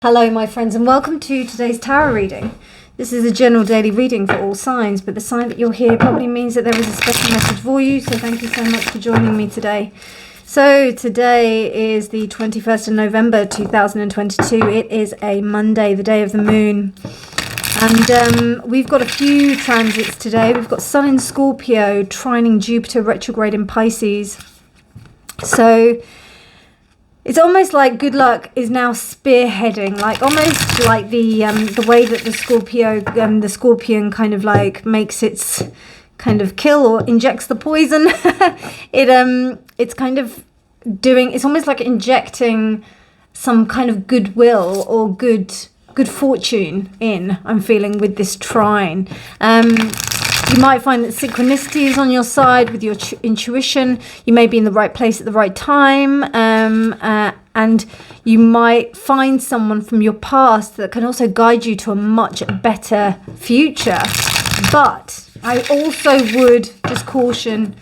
Hello my friends and welcome to today's tarot reading. This is a general daily reading for all signs, but the sign that you're here probably means that there is a special message for you, so thank you so much for joining me today. So today is the 21st of November 2022. It is a Monday, the day of the moon. And we've got a few transits today. We've got Sun in Scorpio, trining Jupiter, retrograde in Pisces. So it's almost like good luck is now spearheading, like almost like the way that the scorpion kind of like makes its kind of kill or injects the poison. It's kind of doing, it's almost like injecting some kind of goodwill or good fortune in, I'm feeling, with this trine. You might find that synchronicity is on your side with your intuition. You may be in the right place at the right time. And you might find someone from your past that can also guide you to a much better future. But I also would just caution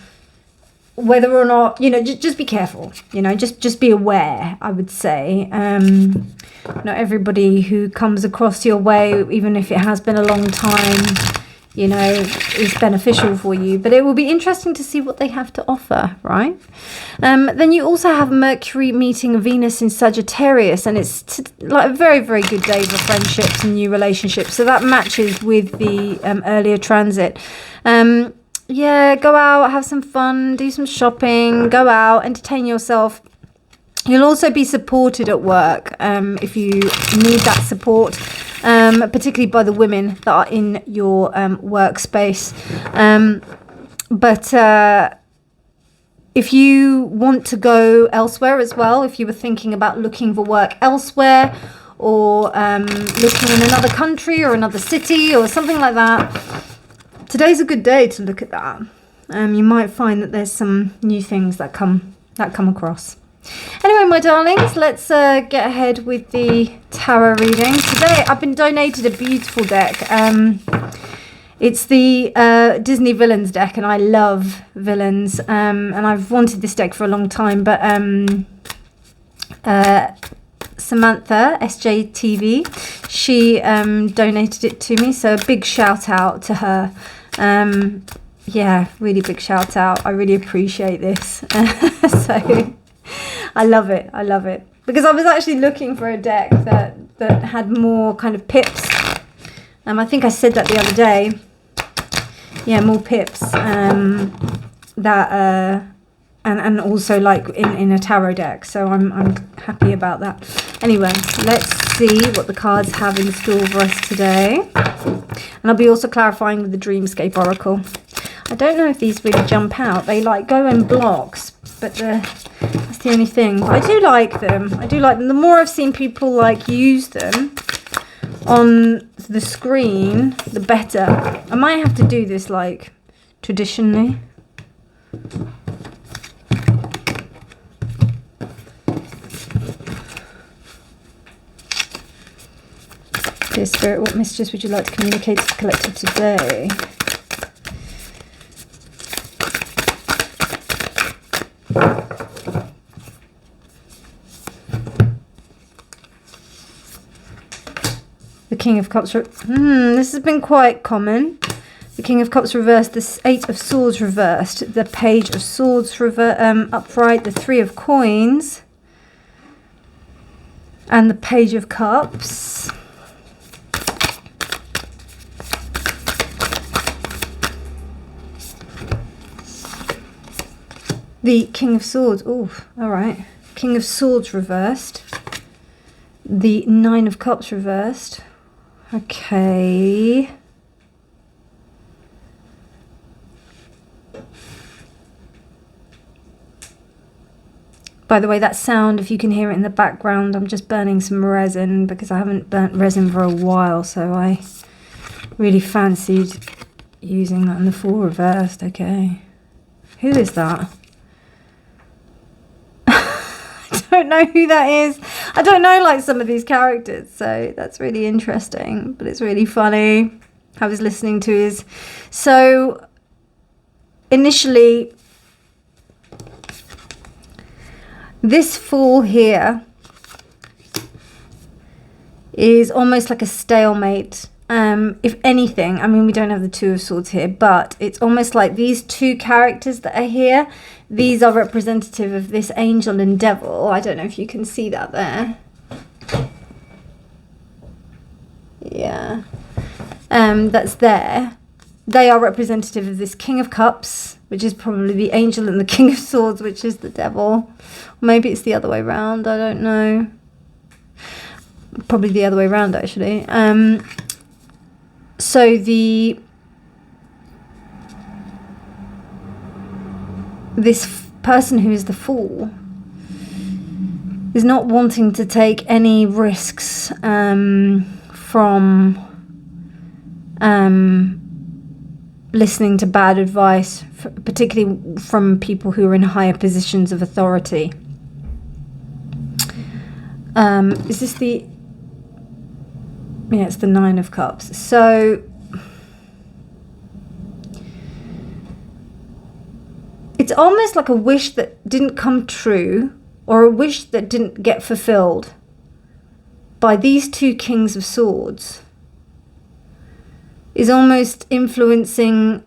whether or not, just be careful, just be aware, I would say. Not everybody who comes across your way, even if it has been a long time, is beneficial for you, but it will be interesting to see what they have to offer, right? Then you also have Mercury meeting Venus in Sagittarius, and it's like a very, very good day for friendships and new relationships. So that matches with the earlier transit. Yeah, go out, have some fun, do some shopping, go out, entertain yourself. You'll also be supported at work if you need that support, particularly by the women that are in your workspace. But if you want to go elsewhere as well, if you were thinking about looking for work elsewhere or looking in another country or another city or something like that, today's a good day to look at that. You might find that there's some new things that come across. Anyway, my darlings, let's get ahead with the tarot reading. Today, I've been donated a beautiful deck. It's the Disney Villains deck, and I love villains. And I've wanted this deck for a long time, but Samantha, SJTV, she donated it to me, so a big shout out to her. Yeah, really big shout out. I really appreciate this. So I love it. I love it. Because I was actually looking for a deck that had more kind of pips. I think I said that the other day. Yeah, more pips. And also like in a tarot deck. So I'm happy about that. Anyway, let's see what the cards have in store for us today. And I'll be also clarifying with the Dreamscape Oracle. I don't know if these really jump out. They like go in blocks, but that's the only thing. But I do like them. The more I've seen people like use them on the screen, the better. I might have to do this like traditionally. Dear Spirit, what messages would you like to communicate to the collective today? The King of Cups. This has been quite common. The King of Cups reversed, the Eight of Swords reversed, the Page of Swords upright, the Three of Coins, and the Page of Cups. The King of Swords. Oh, all right. King of Swords reversed. The Nine of Cups reversed. Okay. By the way, that sound, if you can hear it in the background, I'm just burning some resin because I haven't burnt resin for a while, so I really fancied using that. And the Four reversed. Okay. Who is that? I don't know who that is. I don't know like some of these characters, so that's really interesting, but it's really funny. I was listening to his. So initially, this Fool here is almost like a stalemate. If anything, I mean, we don't have the Two of Swords here, but it's almost like these two characters that are here, these are representative of this angel and devil. I don't know if you can see that there. Yeah. That's there. They are representative of this King of Cups, which is probably the angel, and the King of Swords, which is the devil. Or maybe it's the other way around, I don't know. Probably the other way around, actually. So this person who is the Fool is not wanting to take any risks from listening to bad advice, particularly from people who are in higher positions of authority. Is this the... Yeah, it's the Nine of Cups. So it's almost like a wish that didn't come true, or a wish that didn't get fulfilled by these two Kings of Swords is almost influencing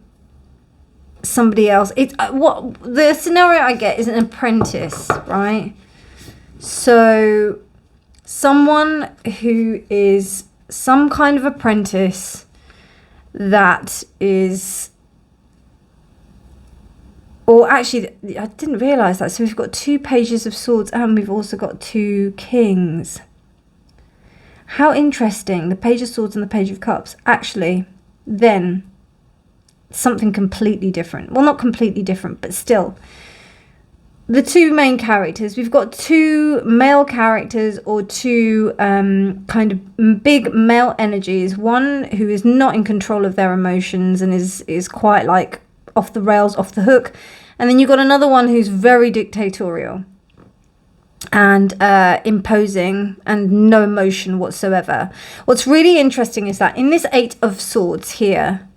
somebody else. It's what the scenario I get is an apprentice, right? So someone who is some kind of apprentice that is, or actually I didn't realize that, so we've got two pages of swords and we've also got two kings. How interesting. The page of swords and the page of cups. Actually, then something completely different. Well, not completely different, but still. The two main characters, we've got two male characters, or two kind of big male energies. One who is not in control of their emotions and is quite like off the rails, off the hook. And then you've got another one who's very dictatorial and imposing and no emotion whatsoever. What's really interesting is that in this Eight of Swords here,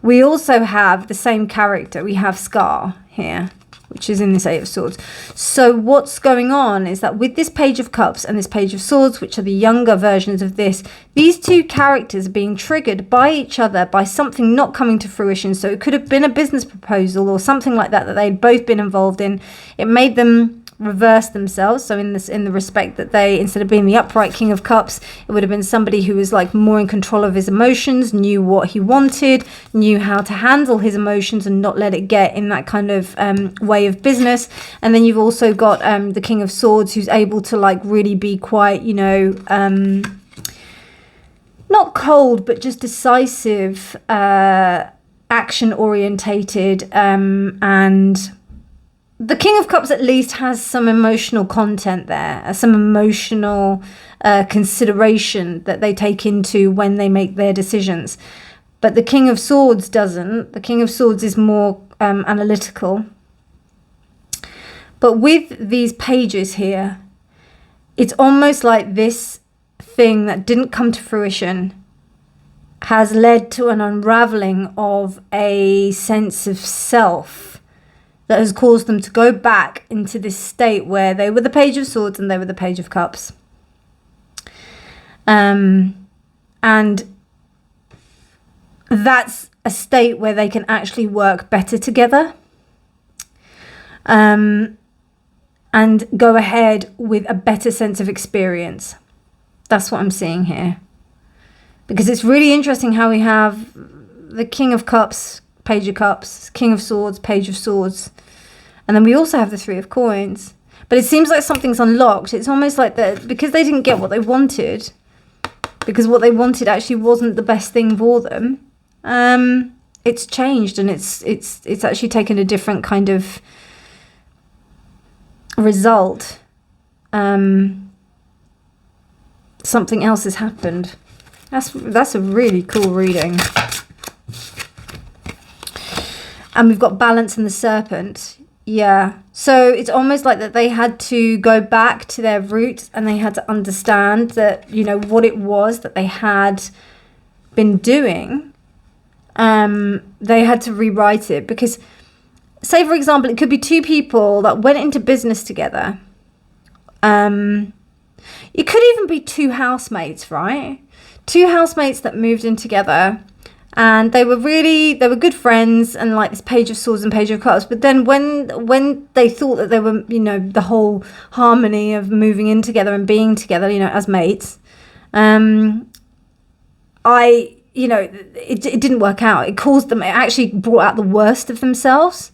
we also have the same character. We have Scar here, which is in this Eight of Swords. So what's going on is that with this Page of Cups and this Page of Swords, which are the younger versions of this, these two characters are being triggered by each other by something not coming to fruition. So it could have been a business proposal or something like that they'd both been involved in. It made them reverse themselves. So in the respect that they, instead of being the upright King of Cups, it would have been somebody who was like more in control of his emotions, knew what he wanted, knew how to handle his emotions and not let it get in that kind of way of business. And then you've also got the King of Swords, who's able to like really be quite, you know, not cold, but just decisive, action orientated, and the King of Cups at least has some emotional content there, some emotional consideration that they take into when they make their decisions. But the King of Swords doesn't. The King of Swords is more analytical. But with these pages here, it's almost like this thing that didn't come to fruition has led to an unraveling of a sense of self that has caused them to go back into this state where they were the Page of Swords and they were the Page of Cups. And that's a state where they can actually work better together. And go ahead with a better sense of experience. That's what I'm seeing here. Because it's really interesting how we have the King of Cups, Page of Cups, King of Swords, Page of Swords. And then we also have the Three of Coins. But it seems like something's unlocked. It's almost like that because they didn't get what they wanted. Because what they wanted actually wasn't the best thing for them. It's changed and it's actually taken a different kind of result. Something else has happened. That's a really cool reading. And we've got Balance and the Serpent. Yeah. So it's almost like that they had to go back to their roots and they had to understand that, you know, what it was that they had been doing. They had to rewrite it because, say, for example, it could be two people that went into business together. It could even be two housemates, right? Two housemates that moved in together, and they were good friends, and like this Page of Swords and Page of Cups. But then when they thought that they were, you know, the whole harmony of moving in together and being together, you know, as mates, it didn't work out. It actually brought out the worst of themselves.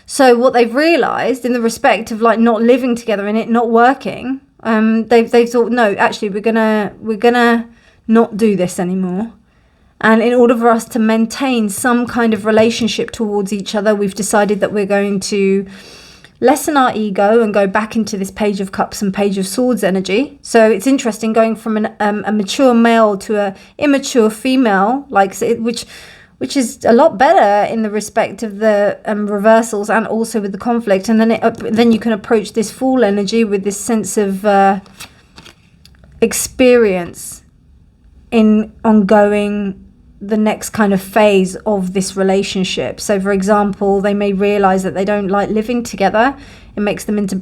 So what they've realized in the respect of like not living together and it not working, they thought, no, actually we're gonna not do this anymore. And in order for us to maintain some kind of relationship towards each other, we've decided that we're going to lessen our ego and go back into this Page of Cups and Page of Swords energy. So it's interesting going from a mature male to a immature female, which is a lot better in the respect of the reversals and also with the conflict. And then you can approach this Fool energy with this sense of experience in ongoing the next kind of phase of this relationship. So for example, they may realize that they don't like living together. It makes them into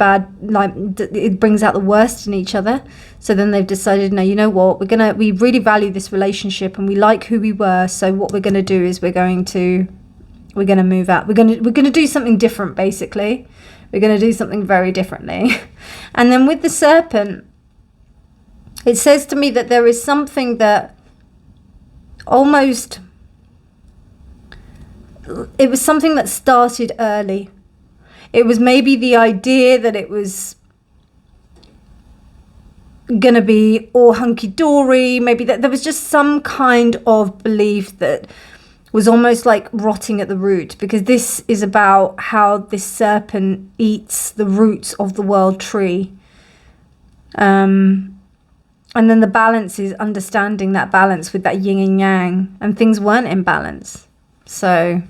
it brings out the worst in each other. So then they've decided, no, you know what, we really value this relationship and we like who we were. So what we're going to do is we're going to move out. We're going to do something different, basically. We're going to do something very differently. And then with the Serpent, it says to me that there is something that it was something that started early. It was maybe the idea that it was gonna be all hunky-dory, maybe that there was just some kind of belief that was almost like rotting at the root, because this is about how this serpent eats the roots of the world tree. And then the balance is understanding that balance with that yin and yang, and things weren't in balance. So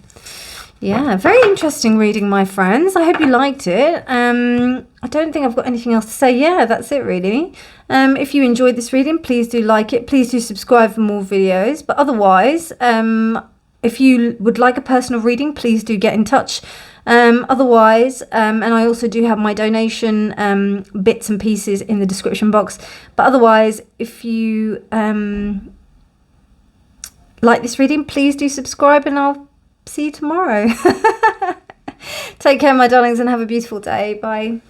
yeah, very interesting reading, my friends. I hope you liked it. I don't think I've got anything else to say. Yeah, that's it really. If you enjoyed this reading, please do like it. Please do subscribe for more videos. But otherwise, if you would like a personal reading, please do get in touch. Otherwise, and I also do have my donation bits and pieces in the description box. But otherwise, if you like this reading, please do subscribe, and I'll see you tomorrow. Take care, my darlings, and have a beautiful day. Bye.